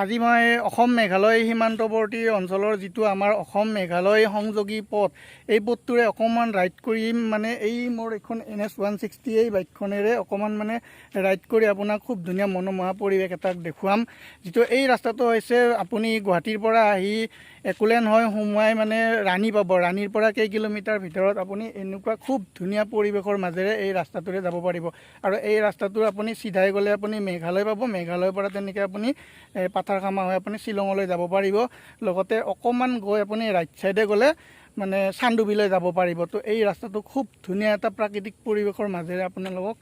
আজি মই অসম মেঘালয় সীমান্তৱৰ্তী অঞ্চলৰ যিটো আমাৰ অসম মেঘালয় সংযোগী পথ এই পথটোৰে অকণমান ৰাইড কৰিম। মানে এই মোৰ এখন NS 160 এই বাইকখনেৰে অকণমান মানে ৰাইড কৰি আপোনাক খুব ধুনীয়া মনোমোহা পৰিৱেশ এটাক দেখুৱাম। যিটো এই ৰাস্তাটো হৈছে আপুনি গুৱাহাটীৰ পৰা আহি একোলেন হৈ সোমোৱাই মানে ৰাণী পাব। ৰাণীৰ পৰা কেই কিলোমিটাৰ ভিতৰত আপুনি এনেকুৱা খুব ধুনীয়া পৰিৱেশৰ মাজেৰে এই ৰাস্তাটোৰে যাব পাৰিব। আৰু এই ৰাস্তাটোৰ আপুনি চিধাই গ'লে আপুনি মেঘালয় পাব। মেঘালয়ৰ পৰা তেনেকৈ আপুনি পাথাৰখামা হৈ আপুনি শ্বিলঙলৈ যাব পাৰিব। লগতে অকণমান গৈ আপুনি ৰাইট চাইডে গ'লে মানে চান্দুবিলৈ যাব পাৰিব। তো এই ৰাস্তাটো খুব ধুনীয়া এটা প্ৰাকৃতিক পৰিৱেশৰ মাজেৰে আপোনালোকক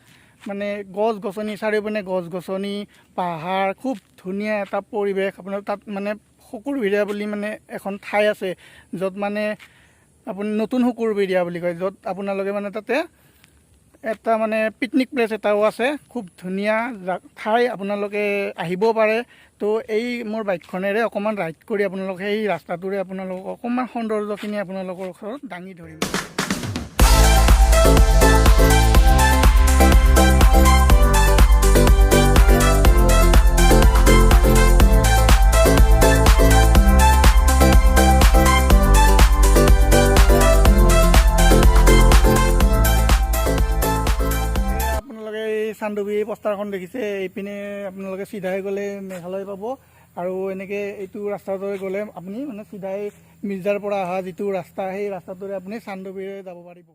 মানে গছ গছনি চাৰিওপিনে গছ গছনি পাহাৰ খুব ধুনীয়া এটা পৰিৱেশ। আপোনাৰ তাত মানে শুকুৰবিৰীয়া বুলি মানে এখন ঠাই আছে য'ত মানে আপুনি নতুন শুকুৰবিৰীয়া বুলি কয়, য'ত আপোনালোকে মানে তাতে এটা মানে পিকনিক প্লেচ এটাও আছে। খুব ধুনীয়া ঠাই, আপোনালোকে আহিব পাৰে। তো এই মোৰ বাইকখনেৰে অকণমান ৰাইড কৰি আপোনালোকে এই ৰাস্তাটোৰে আপোনালোকক অকণমান সৌন্দৰ্যখিনি আপোনালোকৰ ওচৰত দাঙি ধৰিম। চান্দুবি পষ্টাৰখন দেখিছে, এইপিনে আপোনালোকে চিধাই গ'লে মেঘালয় পাব। আৰু এনেকৈ এইটো ৰাস্তাটোৰে গ'লে আপুনি মানে চিধাই মিৰ্জাৰ পৰা অহা যিটো ৰাস্তা সেই ৰাস্তাটোৰে আপুনি চান্দুবিৰে যাব পাৰিব।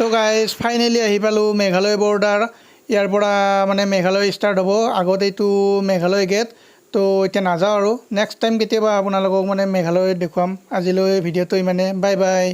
তো গাইজ ফাইনেলি আহি পালোঁ মেঘালয় বৰ্ডাৰ। ইয়াৰ পৰা মানে মেঘালয় ষ্টাৰ্ট হ'ব। আগত এইটো মেঘালয় গেট। তো এতিয়া নাযাওঁ আৰু নেক্সট টাইম কেতিয়াবা আপোনালোকক মানে মেঘালয় দেখুৱাম। আজিলৈ ভিডিঅ'টো ইমানে। Bye bye.